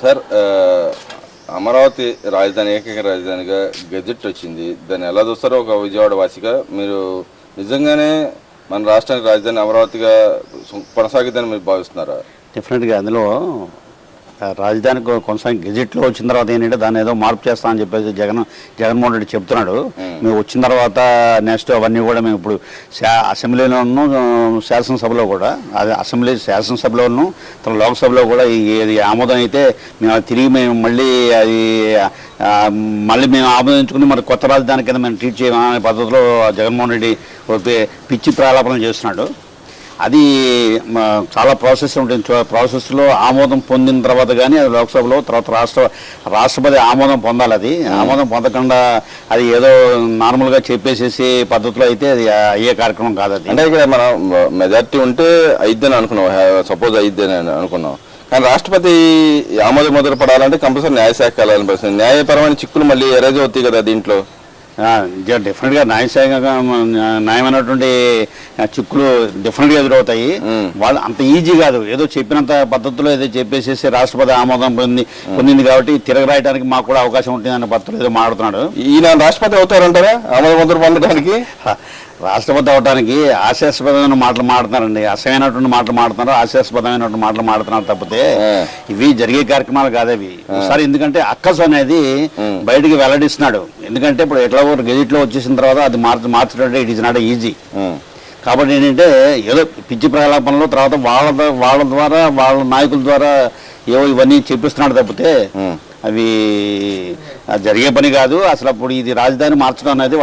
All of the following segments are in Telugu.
సార్ అమరావతి రాజధాని ఏకైక రాజధానిగా గెజెట్ వచ్చింది. దాన్ని ఎలా చూస్తారో ఒక విజయవాడ వాసిగా మీరు నిజంగానే మన రాష్ట్రానికి రాజధాని అమరావతిగా కొనసాగిద్దని మీరు భావిస్తున్నారా? డెఫినెట్గా అందులో రాజధానికి కొనసాగి గెజెట్లో వచ్చిన తర్వాత ఏంటంటే దాన్ని ఏదో మార్పు చేస్తామని చెప్పేసి జగన్మోహన్ రెడ్డి చెప్తున్నాడు. మేము వచ్చిన తర్వాత నెక్స్ట్ అవన్నీ కూడా మేము ఇప్పుడు అసెంబ్లీలోనూ శాసనసభలో కూడా అది శాసనసభలోనూ లోక్సభలో కూడా ఇది ఆమోదం అయితే మేము తిరిగి మళ్ళీ మేము ఆమోదించుకుని మరి కొత్త రాజధాని కింద మేము ట్రీట్ చేయమనే పద్ధతిలో జగన్మోహన్ రెడ్డి పిచ్చి ప్రారంభం చేస్తున్నాడు. అది చాలా ప్రాసెస్ ఉంటుంది. ప్రాసెస్లో ఆమోదం పొందిన తర్వాత కానీ అది లోక్సభలో తర్వాత రాష్ట్రపతి ఆమోదం పొందాలి. అది ఆమోదం పొందకుండా అది ఏదో నార్మల్గా చెప్పేసేసి పద్ధతిలో అయితే అది అయ్యే కార్యక్రమం కాదు. అది అంటే ఇక్కడ మనం మెజార్టీ ఉంటే అయిద్దని అనుకున్నాం, సపోజ్ అయిద్దని అనుకున్నాం. కానీ రాష్ట్రపతి ఆమోదం మొదలు పడాలంటే కంపల్సరీ న్యాయశాఖ వెళ్ళాలని పరిస్థితి. న్యాయపరమైన చిక్కులు మళ్ళీ ఎరేజ్ అవుతాయి కదా దీంట్లో. డెఫినెట్గా న్యాయమైనటువంటి చిక్కులు డెఫినెట్గా ఎదురవుతాయి. వాళ్ళు అంత ఈజీ కాదు, ఏదో చెప్పినంత పద్ధతిలో ఏదో చెప్పేసేసి రాష్ట్రపతి ఆమోదం పొందింది కాబట్టి తిరగరాయడానికి మాకు కూడా అవకాశం ఉంటుంది అనే పద్ధతిలో ఏదో మాట్లాడుతున్నాడు. ఈయన రాష్ట్రపతి అవుతారంటారా ఆమోదం మొదలు పొందడానికి? రాష్ట్రపతి అవడానికి హాస్యాస్పదమైన మాటలు మాడుతున్నారండి, అసహ్యమైనటువంటి మాటలు మాడుతున్నారు, హాస్యాస్పదమైనటువంటి మాటలు మాడుతున్నారు తప్పితే ఇవి జరిగే కార్యక్రమాలు కాదవి. ఒకసారి ఎందుకంటే అక్కసు అనేది బయటికి వెల్లడిస్తున్నాడు. ఎందుకంటే ఇప్పుడు ఎట్లా గెజిట్లో వచ్చేసిన తర్వాత అది మార్చడం ఇట్ ఈస్ నాట్ ఈజీ. కాబట్టి ఏంటంటే ఏదో పిచ్చి ప్రలాపనలో తర్వాత వాళ్ళ ద్వారా వాళ్ళ నాయకుల ద్వారా ఏవో ఇవన్నీ చెప్పిస్తున్నాడు తప్పితే అవి జరిగే పని కాదు. అసలు అప్పుడు ఇది రాజధాని మార్చడం అనేది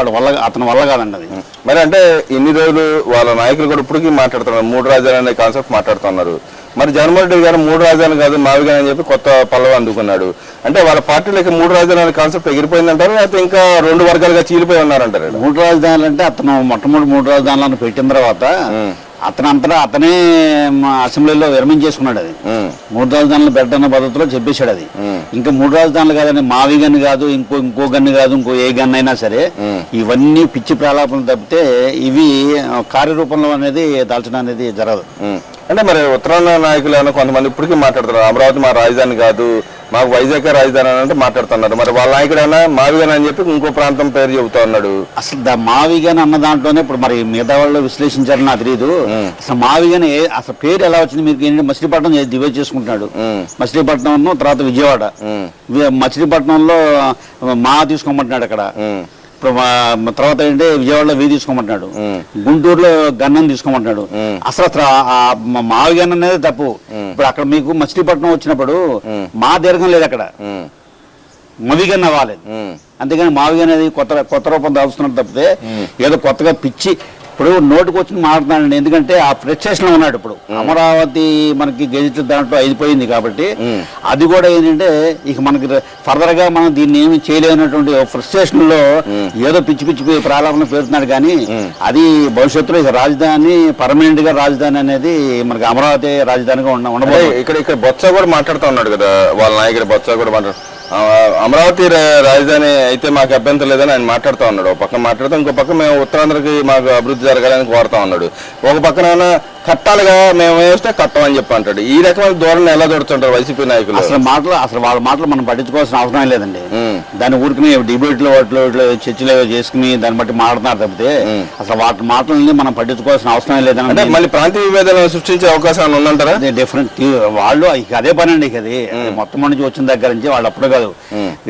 అతని వల్ల కాదండి అది. మరి అంటే ఇన్ని రోజులు వాళ్ళ నాయకులు కూడా ఇప్పటికీ మాట్లాడుతున్నారు, 3 రాజధాని అనే కాన్సెప్ట్ మాట్లాడుతున్నారు. మరి జగన్మోహన్ రెడ్డి గారు 3 రాజధాని కాదు మావిగా అని చెప్పి కొత్త పల్లవి అందుకున్నాడు. అంటే వాళ్ళ పార్టీలోకి 3 రాజధాని అనే కాన్సెప్ట్ ఎగిరిపోయిందంటారు, లేకపోతే ఇంకా 2 వర్గాలుగా చీలిపోయి ఉన్నారంటారు? 3 రాజధానులు అంటే అతను మొట్టమొదటి 3 రాజధానులను పెట్టిన తర్వాత అతనే అసెంబ్లీలో విరమించేసుకున్నాడు. అది 3 రాజధానులు పెట్టన్న పద్ధతిలో చెప్పేశాడు. అది ఇంకా 3 రాజధానులు కాదని మావి గన్ను కాదు, ఇంకో గన్ను కాదు, ఇంకో ఏ గన్ను అయినా సరే ఇవన్నీ పిచ్చి ప్రలాపనలు తప్పితే ఇవి కార్యరూపంలో అనేది దాల్చడం అనేది జరగదు. అంటే మరి ఉత్తరాంధ్ర నాయకులు ఏమైనా కొంతమంది ఇప్పటికీ మాట్లాడుతున్నారు, అమరావతి మా రాజధాని కాదు, మాకు వైజాగ్ రాజధాని అంటే మాట్లాడుతున్నారు. మరి వాళ్ళ నాయకుడు అయినా మావిగాని అని చెప్పి ఇంకో ప్రాంతం పేరు చెబుతా ఉన్నాడు. అసలు మావిగాని అన్న దాంట్లోనే ఇప్పుడు మరి మిగతా వాళ్ళు విశ్లేషించారని నాకు తెలియదు. అసలు మావిగాని అసలు పేరు ఎలా వచ్చింది మీకు ఏంటంటే మచిలీపట్నం డివైడ్ చేసుకుంటున్నాడు. మచిలీపట్నం తర్వాత విజయవాడ, మచిలీపట్నంలో మా తీసుకోమంటున్నాడు అక్కడ. తర్వాత ఏంటంటే విజయవాడలో వీ తీసుకోమంటున్నాడు, గుంటూరులో గన్నం తీసుకోమంటున్నాడు. అసలు మావి గన్నం అనేది తప్పు. ఇప్పుడు అక్కడ మీకు మచిలీపట్నం వచ్చినప్పుడు మా దీర్ఘం లేదు, అక్కడ మవిగన్ అవ్వాలి. అంతేగాని మావిగన్ అనేది కొత్త రూపం దాల్చుతున్నట్టు తప్పితే ఏదో కొత్తగా పిచ్చి ఇప్పుడు నోటుకు వచ్చి మాట్లాడుతున్నాడండి. ఎందుకంటే ఆ ఫ్రస్ట్రేషన్ లో ఉన్నాడు. ఇప్పుడు అమరావతి మనకి గెజిట్ దాంట్లో అయిపోయింది కాబట్టి అది కూడా ఏంటంటే ఇక మనకి ఫర్దర్ గా మనం దీన్ని ఏమి చేయలేనటువంటి ఫ్రస్ట్రేషన్ లో ఏదో పిచ్చి పిచ్చి ప్రారంభం పేరుతున్నాడు. కానీ అది భవిష్యత్తులో ఇక రాజధాని పర్మనెంట్ గా రాజధాని అనేది మనకి అమరావతి రాజధానిగా ఉండబోయే. ఇక్కడ బొత్స కూడా మాట్లాడుతూ ఉన్నాడు కదా, వాళ్ళ నాయకుడు బొత్స కూడా అమరావతి రాజధాని అయితే మాకు అభ్యంతరం లేదని ఆయన మాట్లాడుతూ ఉన్నాడు. ఒక పక్క మాట్లాడుతూ ఇంకో పక్క మేము ఉత్తరాంధ్రకి మాకు అభివృద్ధి జరగాలని కోరుతా ఉన్నాడు. ఒక పక్కన కట్టాలిగా మేము వేస్తే కట్టమని చెప్పి అంటాడు. ఈ రకమైన ధోరణి ఎలా దొరుకుతుంటారు వైసీపీ నాయకులు? అసలు వాళ్ళ మాటలు మనం పట్టించుకోవాల్సిన అవసరం లేదండి. దాని ఊరికి డిబేట్లో వాటిలో చర్చలు చేసుకుని దాన్ని బట్టి మాట్లాడుతున్నారు తప్పితే అసలు వాటి మాటలని మనం పట్టించుకోవాల్సిన అవసరం లేదండి. మళ్ళీ ప్రాంతీయ విభేదాలను సృష్టించే అవకాశాలు ఉందంటారా? డిఫరెంట్ వాళ్ళు అదే పని అండి. అది మొత్తం నుంచి వచ్చిన దగ్గర నుంచి వాళ్ళు అప్పుడు కాదు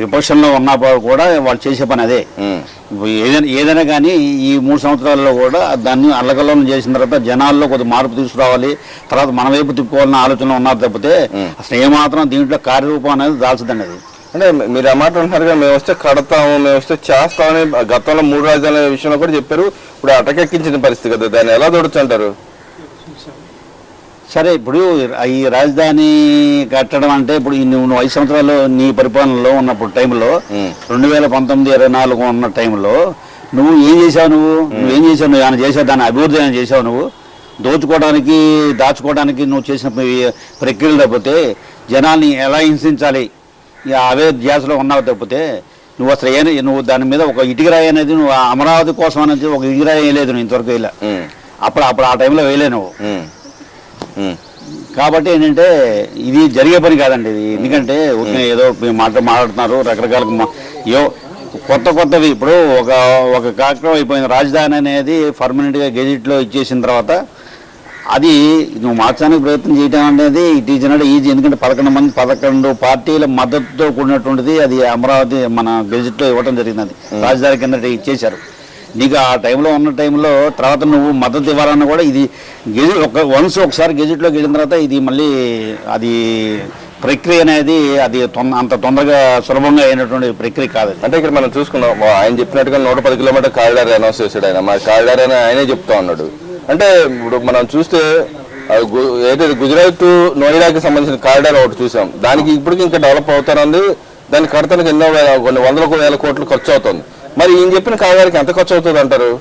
విపక్షంలో ఉన్నప్పుడు కూడా వాళ్ళు చేసే పని అదే. ఏదైనా కానీ ఈ 3 సంవత్సరాల్లో కూడా దాన్ని అల్లకల్లోలం చేసిన తర్వాత జనాల్లో కొద్ది మార్పు తీసుకురావాలి, తర్వాత మన వైపు తిప్పుకోవాలన్న ఆలోచనలో ఉన్నారు తప్పితే అసలు ఏమాత్రం దీంట్లో కార్యరూపం అనేది దాల్చదండి. అది అంటే మీరు ఆ మాట అంటున్నారు కదా, మేము వస్తే కడతాము, మేము వస్తే చేస్తామని గతంలో 3 రాజధానుల విషయంలో కూడా చెప్పారు. ఇప్పుడు అటకెక్కించిన పరిస్థితి కదా, దాన్ని ఎలా దొరుకుతుంటారు? సరే, ఇప్పుడు ఈ రాజధాని కట్టడం అంటే ఇప్పుడు నువ్వు 5 సంవత్సరాలు నీ పరిపాలనలో ఉన్నప్పుడు టైంలో 2019-24 ఉన్న టైంలో నువ్వు ఏం చేసావు? నువ్వేం చేసావు? నువ్వు ఏమైనా చేసావు? దాని అభివృద్ధి ఏమైనా చేసావు? నువ్వు దోచుకోవడానికి దాచుకోవడానికి నువ్వు చేసిన ప్రక్రియలు తప్పితే జనాల్ని ఎలా హింసించాలి అవే ధ్యాసలో ఉన్నావు తప్పితే నువ్వు అసలు నువ్వు దాని మీద ఒక ఇటుకరాయి అనేది నువ్వు అమరావతి కోసం అనేది ఒక ఇటుకరాయి వేయలేదు నువ్వు ఇంతవరకు వేయలే. అప్పుడు ఆ టైంలో వేయలే నువ్వు. కాబట్టి ఏంటంటే ఇది జరిగే పని కాదండి ఇది. ఎందుకంటే ఏదో మాట్లాడుతున్నారు రకరకాల కొత్తవి. ఇప్పుడు ఒక కార్యక్రమం అయిపోయింది. రాజధాని అనేది పర్మనెంట్గా గెజిట్లో ఇచ్చేసిన తర్వాత అది నువ్వు మార్చడానికి ప్రయత్నం చేయడం అనేది ఇట్ ఈజ్ నాట్ ఈజీ. ఎందుకంటే 11 పార్టీల మద్దతుతో కూడినటువంటిది అది అమరావతి మన గెజిట్లో ఇవ్వడం జరిగింది. రాజధాని కింద ఇచ్చేశారు. నీకు ఆ టైంలో ఉన్న టైంలో తర్వాత నువ్వు మద్దతు ఇవ్వాలన్నా కూడా ఇది ఒకసారి గెజిట్లోకి వెళ్ళిన తర్వాత ఇది మళ్ళీ అది ప్రక్రియ అనేది అది అంత తొందరగా సులభంగా అయినటువంటి ప్రక్రియ కాదు. అంటే ఇక్కడ మనం చూసుకున్నాం ఆయన చెప్పినట్టుగా 110 కిలోమీటర్ కారిడార్ అనౌన్స్ చేశాడు ఆయన. మరి కారిడార్ అని ఆయనే చెప్తా ఉన్నాడు. అంటే ఇప్పుడు మనం చూస్తే ఏదైతే గుజరాత్ టు నోయిడాకి సంబంధించిన కారిడార్ ఒకటి చూసాం. దానికి ఇప్పటికి ఇంకా డెవలప్ అవుతానంది. దాన్ని కడతానికి కొన్ని వందల వేల కోట్లు ఖర్చు అవుతుంది. మరి ఈయన చెప్పిన కారిడార్కి ఎంత ఖర్చు అవుతుంది అంటారు?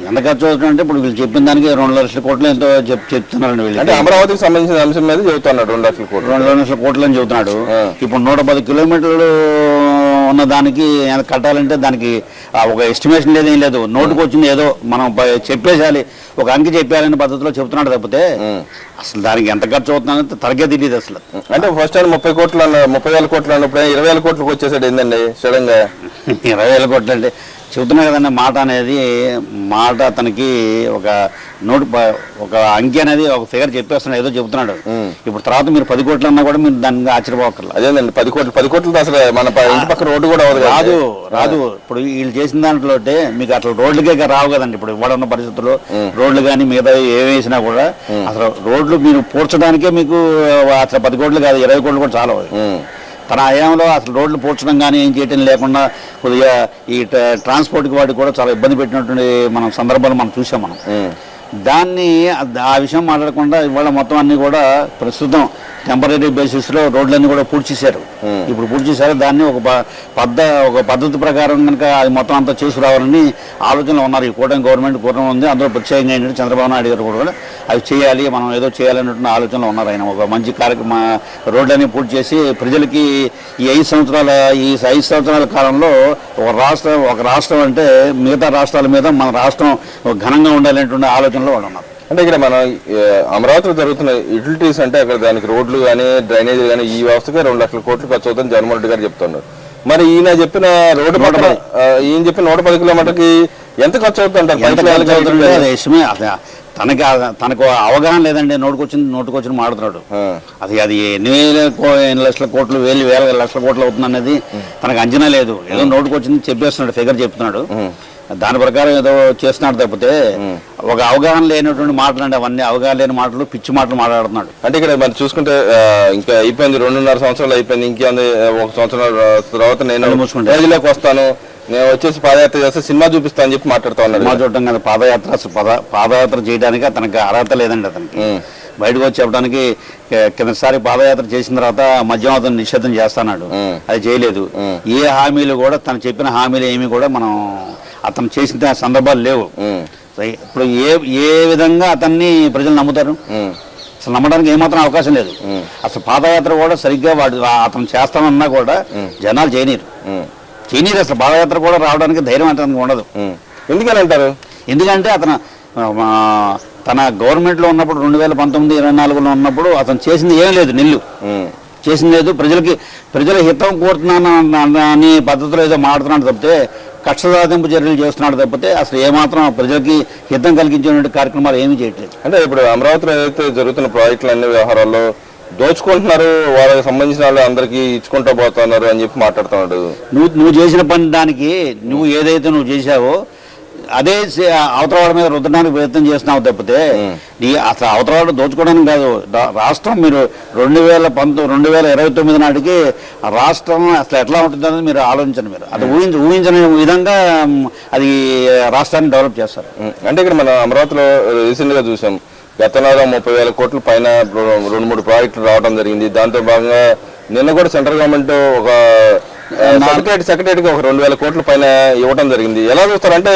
ఎంత ఖర్చు అవుతుంది అంటే ఇప్పుడు వీళ్ళు చెప్పిన దానికి 2 లక్షల కోట్లు ఎంతో చెప్తున్నారండి వీళ్ళు. అంటే అమరావతికి సంబంధించిన అంశం మీద చెబుతున్నాడు 2 లక్షల కోట్లు 2 లక్షల కోట్లు అని చెబుతున్నాడు. ఇప్పుడు 110 కిలోమీటర్లు ఉన్న దానికి కట్టాలంటే దానికి ఒక ఎస్టిమేషన్ లేదు, ఏం లేదు. నోటుకు వచ్చింది ఏదో మనం చెప్పేసాలి, ఒక అంకి చెప్పాలనే పద్ధతిలో చెప్తున్నాడు తప్పితే అసలు దానికి ఎంత ఖర్చు అవుతుందని తరగే తెలియదు అసలు. అంటే ఫస్ట్ టైం 30,000 కోట్లు అన్నప్పుడు 20,000 కోట్లకు వచ్చేసాడు ఏంటండి సడన్ గా? 20,000 కోట్లు అంటే చెబుతున్నా కదండి. మాట అతనికి ఒక అంకె అనేది ఒక ఫిగర్ చెప్పేస్తున్నాడు, ఏదో చెబుతున్నాడు. ఇప్పుడు తర్వాత మీరు 10 కోట్లు అన్నా కూడా మీరు దాన్ని ఆశ్చర్యపోకర్లేదు. అదేనండి 10 కోట్లతో అసలు మన ఇంటి పక్క రోడ్డు కూడా రాదు. ఇప్పుడు వీళ్ళు చేసిన దాంట్లో మీకు అసలు రోడ్లకే రావు కదండి. ఇప్పుడు ఇవ్వడున్న పరిస్థితుల్లో రోడ్లు కానీ మిగతా ఏం వేసినా కూడా అసలు రోడ్లు మీరు పూడ్చడానికే మీకు అసలు 10 కోట్లు కాదు 20 కోట్లు కూడా చాలా. తన హయాంలో అసలు రోడ్లు పూడ్చడం కానీ ఏం చేయటం లేకుండా కొద్దిగా ఈ ట్రాన్స్పోర్ట్కి వాటికి కూడా చాలా ఇబ్బంది పెట్టినటువంటి మనం సందర్భాలు మనం చూసాం. మనం దాన్ని ఆ విషయం మాట్లాడకుండా ఇవాళ మొత్తం అన్ని కూడా ప్రస్తుతం టెంపరీ బేసిస్లో రోడ్లన్నీ కూడా పూర్తి చేశారు. ఇప్పుడు పూర్తి చేశారు. దాన్ని ఒక పద్ధతి ప్రకారం కనుక అది మొత్తం అంతా చేసుకురావాలని ఆలోచనలో ఉన్నారు. ఈ కూటమి గవర్నమెంట్ కూటమి ఉంది. అందులో ప్రత్యేకంగా ఏంటంటే చంద్రబాబు నాయుడు గారు కూడా అవి చేయాలి, మనం ఏదో చేయాలన్నటువంటి ఆలోచనలో ఉన్నారు. ఆయన ఒక మంచి కార్యక్రమ రోడ్లన్నీ పూర్తి చేసి ప్రజలకి ఈ 5 సంవత్సరాల కాలంలో ఒక రాష్ట్రం అంటే మిగతా రాష్ట్రాల మీద మన రాష్ట్రం ఘనంగా ఉండాలనేటువంటి ఆలోచనలో వాళ్ళు ఉన్నారు. అంటే ఇక్కడ మన అమరావతిలో జరుగుతున్న యూటిలిటీస్ అంటే అక్కడ దానికి రోడ్లు కానీ డ్రైనేజీలు కానీ ఈ వ్యవస్థకే 2 లక్షల కోట్లు ఖర్చు అవుతుందని జగన్మోహన్ రెడ్డి గారు చెప్తున్నారు. మరి ఈయన చెప్పిన రోడ్డు పక్కన ఈయన చెప్పిన 110 కిలోమీటర్కి ఎంత ఖర్చు అవుతుంది? తనకు అవగాహన లేదండి. నోటుకొచ్చిన మాడుతున్నాడు. అది ఎన్ని లక్షల కోట్లు వేల లక్షల కోట్లు అవుతుంది అనేది తనకు అంచనా లేదు. ఏదో నోటుకొచ్చింది చెప్పేస్తున్నాడు, ఫిగర్ చెప్తున్నాడు. దాని ప్రకారం ఏదో చేస్తున్నాడు తప్పితే ఒక అవగాహన లేనటువంటి మాటలు అంటే అవన్నీ అవగాహన లేని మాటలు, పిచ్చి మాటలు మాట్లాడుతున్నాడు. అంటే ఇక్కడ మనం చూసుకుంటే ఇంకా అయిపోయింది 2.5 సంవత్సరాలు అయిపోయింది. ఇంకేంది 1 సంవత్సరం తర్వాత నేను రోజులోకి వస్తాను, నేను వచ్చేసి పాదయాత్ర చేస్తే సినిమా చూపిస్తాను అని చెప్పి మాట్లాడుతూ ఉన్నాడు. సినిమా చూడటం కదా, పాదయాత్ర చేయడానికి అతనికి అర్హత లేదండి. అతనికి బయటకు వచ్చి చెప్పడానికి కిందసారి పాదయాత్ర చేసిన తర్వాత మద్యం అతను నిషేధం చేస్తున్నాడు, అది చేయలేదు. ఏ హామీలు కూడా తను చెప్పిన హామీలు ఏమి కూడా మనం అతను చేసిన సందర్భాలు లేవు. ఇప్పుడు ఏ విధంగా అతన్ని ప్రజలు నమ్ముతారు? అసలు నమ్మడానికి ఏమాత్రం అవకాశం లేదు. అసలు పాదయాత్ర కూడా సరిగ్గా అతను చేస్తామన్నా కూడా జనాలు చేయనీరు. అసలు పాదయాత్ర కూడా రావడానికి ధైర్యం అతనికి ఉండదు. ఎందుకని అంటారు? ఎందుకంటే తన గవర్నమెంట్లో ఉన్నప్పుడు 2019-24లో ఉన్నప్పుడు అతను చేసింది ఏం లేదు, చేసింది లేదు. ప్రజల హితం కోరుతున్నాను అనే పద్ధతిలో ఏదో మాట్లాడుతున్నాడు తప్పితే కక్ష సాధింపు చర్యలు చేస్తున్నాడు తప్పితే అసలు ఏమాత్రం ప్రజలకి హితం కలిగించేటువంటి కార్యక్రమాలు ఏమీ చేయట్లేదు. అంటే ఇప్పుడు అమరావతిలో ఏదైతే జరుగుతున్న ప్రాజెక్టులు అన్ని వ్యవహారాల్లో దోచుకుంటున్నారు, వాళ్ళకి సంబంధించిన వాళ్ళు అందరికీ ఇచ్చుకుంటూ పోతున్నారు అని చెప్పి మాట్లాడుతున్నాడు. నువ్వు చేసిన పని దానికి నువ్వు ఏదైతే నువ్వు చేశావో అదే అవతలవాడి మీద రుద్దడానికి ప్రయత్నం చేస్తున్నావు తప్పితే అసలు అవతలవాడు దోచుకోవడానికి కాదు. రాష్ట్రం మీరు 2029 నాటికి రాష్ట్రం అసలు ఎట్లా ఉంటుంది అనేది మీరు ఆలోచించండి. మీరు అది ఊహించని విధంగా అది రాష్ట్రాన్ని డెవలప్ చేస్తారు. అంటే ఇక్కడ మన అమరావతిలో రీసెంట్గా చూసాం, గతంలో 30,000 కోట్ల పైన 2-3 ప్రాజెక్టులు రావడం జరిగింది. దాంతో భాగంగా నిన్న కూడా సెంట్రల్ గవర్నమెంట్ ఒక సెక్రటరీకి ఒక 2,000 కోట్ల పైన ఇవ్వడం జరిగింది. ఎలా చూస్తారంటే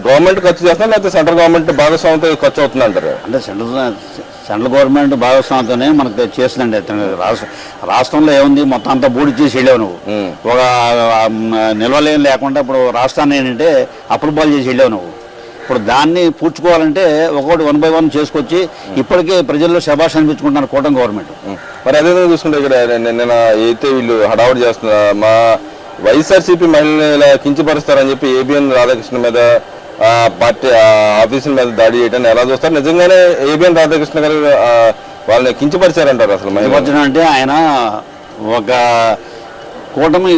గవర్నమెంట్ ఖర్చు చేస్తున్నా లేకపోతే సెంట్రల్ గవర్నమెంట్ భాగస్వామ్యంతో ఖర్చు అవుతుంది అంటారు? అంటే సెంట్రల్ గవర్నమెంట్ భాగస్వామ్యంతోనే మనకు చేస్తుందండి. రాష్ట్రంలో ఏముంది, మొత్తం అంతా బూడి చేసి వెళ్ళావు నువ్వు. ఒక నిల్వలేం లేకుండా ఇప్పుడు రాష్ట్రాన్ని ఏంటంటే అప్పులు పాలు చేసి వెళ్ళావు నువ్వు. ఇప్పుడు దాన్ని పూడ్చుకోవాలంటే ఒకటి 1 by 1 చేసుకొచ్చి ఇప్పటికే ప్రజల్లో శభాష్ అనిపించుకుంటున్నారు కూటమి గవర్నమెంట్. మరి అదే చూసుకుంటే ఇక్కడ నిన్న అయితే వీళ్ళు హడావుడి చేస్తున్నారు, మా వైఎస్ఆర్సీపీ మహిళలు ఇలా కించపరుస్తారని చెప్పి ఏబిఎన్ రాధాకృష్ణ మీద పార్టీ ఆఫీసుల మీద దాడి చేయడాన్ని ఎలా చూస్తారు? నిజంగానే ఏబిఎన్ రాధాకృష్ణ గారు వాళ్ళని కించపరిచారంటారు అసలు? కించపరచడం అంటే ఆయన ఒక కూటమి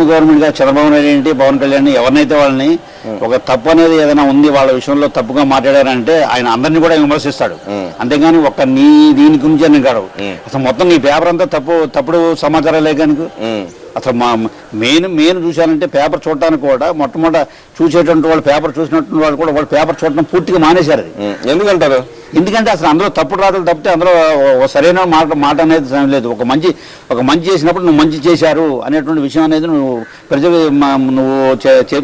గవర్నమెంట్ గా చంద్రబాబు నాయుడు ఏంటి, పవన్ కళ్యాణ్ ఎవరినైతే వాళ్ళని ఒక తప్పు అనేది ఏదైనా ఉంది వాళ్ళ విషయంలో తప్పుగా మాట్లాడారంటే ఆయన అందరినీ కూడా విమర్శిస్తాడు. అంతేగాని ఒక్క దీని గురించి అని కాదు. అసలు మొత్తం నీ పేపర్ అంతా తప్పుడు సమాచారాలే కనుక అసలు మా మెయిన్ చూశానంటే పేపర్ చూడటానికి కూడా మొట్టమొదట చూసేటువంటి వాళ్ళు పేపర్ చూసినటువంటి వాళ్ళు కూడా వాళ్ళు పేపర్ చూడటం పూర్తిగా మానేశారు. అది ఎందుకంటారు? ఎందుకంటే అసలు అందులో తప్పుడు రాతలు తప్పితే అందులో సరైన మాట అనేది లేదు. ఒక మంచి చేసినప్పుడు నువ్వు మంచి చేశారు అనేటువంటి విషయం అనేది నువ్వు ప్రజలు నువ్వు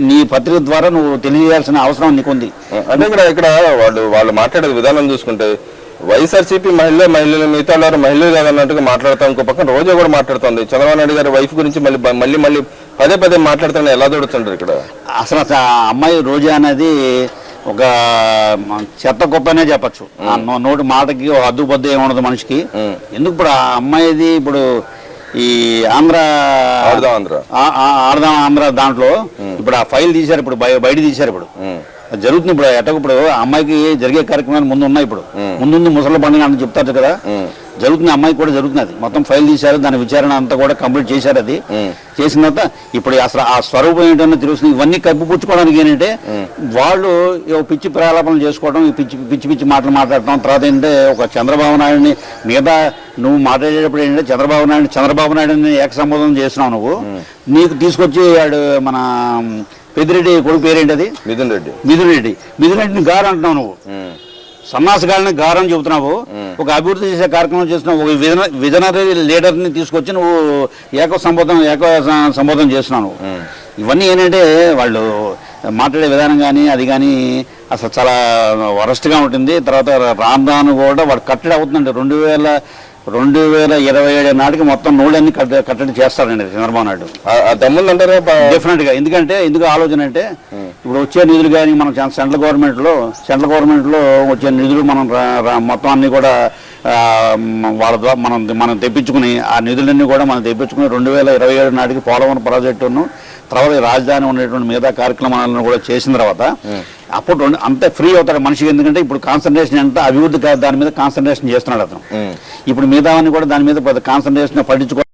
నీ పత్రిక ద్వారా నువ్వు తెలియజేయాల్సిన అవసరం నీకుంది. అంటే ఇక్కడ వాళ్ళు మాట్లాడే విధానం చూసుకుంటే వైఎస్ఆర్సీపీ మహిళలు మిగతా వాళ్ళు మహిళలు కాదన్నట్టుగా మాట్లాడతాం. ఇంకో పక్కన రోజా కూడా మాట్లాడుతుంది చంద్రబాబు నాయుడు గారి వైఫ్ గురించి మళ్ళీ పదే మాట్లాడుతాను. ఎలా చూడుతుంటారు ఇక్కడ? అసలు ఆ అమ్మాయి రోజా అనేది ఒక చెత్త గొప్పనే చెప్పచ్చు. నోటి మాటకి ఒక అద్దుపద్దు ఏముండదు మనిషికి. ఎందుకు ఇప్పుడు ఆ అమ్మాయిది ఇప్పుడు ఈ ఆడదాం ఆంధ్ర దాంట్లో ఇప్పుడు ఆ ఫైల్ తీశారు, ఇప్పుడు బయట తీశారు. ఇప్పుడు జరుగుతుంది. ఇప్పుడు ఇప్పుడు అమ్మాయికి జరిగే కార్యక్రమాలు ముందు ఉన్నాయి. ఇప్పుడు ముందు ముసలి పండుగ అని చెప్తారు కదా, జరుగుతుంది. అమ్మాయికి కూడా జరుగుతున్నది. మొత్తం ఫైల్ తీశారు, దాని విచారణ అంతా కూడా కంప్లీట్ చేశారు. అది చేసిన తర్వాత ఇప్పుడు అసలు ఆ స్వరూపం ఏంటో తెలుస్తుంది. ఇవన్నీ కప్పిపుచ్చుకోవడానికి ఏంటంటే వాళ్ళు పిచ్చి ప్రలాపనలు చేసుకోవడం, పిచ్చి మాటలు మాట్లాడటం. తర్వాత ఏంటంటే ఒక చంద్రబాబు నాయుడిని మిగతా నువ్వు మాట్లాడేటప్పుడు ఏంటంటే చంద్రబాబు నాయుడిని ఏక సంబోధన చేస్తున్నావు నువ్వు. నీకు తీసుకొచ్చి మన పెద్దిరెడ్డి కొడుకు పేరేంటి? అది మిథున్ రెడ్డిని గారు అంటున్నావు నువ్వు. సన్నాసగాళ్ళని గారు అని చెబుతున్నావు. ఒక అభివృద్ధి చేసే కార్యక్రమం చేస్తున్నావు. ఒక విజనరీ లీడర్ని తీసుకొచ్చి నువ్వు ఏక సంబోధన చేస్తున్నావు. ఇవన్నీ ఏంటంటే వాళ్ళు మాట్లాడే విధానం కానీ అది కానీ అసలు చాలా వరస్ట్గా ఉంటుంది. తర్వాత రాను కూడా వాడు కట్టడి అవుతుందండి. 2027 నాటికి మొత్తం నోళ్ళన్నీ కట్టడి చేస్తారండి చంద్రబాబు నాయుడు. డెఫినెట్ గా. ఎందుకు ఆలోచన అంటే ఇప్పుడు వచ్చే నిధులు కానీ మనం సెంట్రల్ గవర్నమెంట్ లో వచ్చే నిధులు మనం మొత్తం అన్ని కూడా వాళ్ళ ద్వారా మనం తెప్పించుకుని ఆ నిధులన్నీ కూడా మనం తెప్పించుకుని 2027 నాటికి పోలవరం ప్రాజెక్టును తర్వాత రాజధాని ఉండేటువంటి మిగతా కార్యక్రమాలను కూడా చేసిన తర్వాత అప్పుడు అంతే ఫ్రీ అవుతాడు మనిషికి. ఎందుకంటే ఇప్పుడు కాన్సన్ట్రేషన్ ఎంత అభివృద్ధి దాని మీద కాన్సన్ట్రేషన్ చేస్తున్నాడు అతను. ఇప్పుడు మిగతావన్నీ కూడా దాని మీద కాన్సన్ట్రేషన్ పట్టించుకో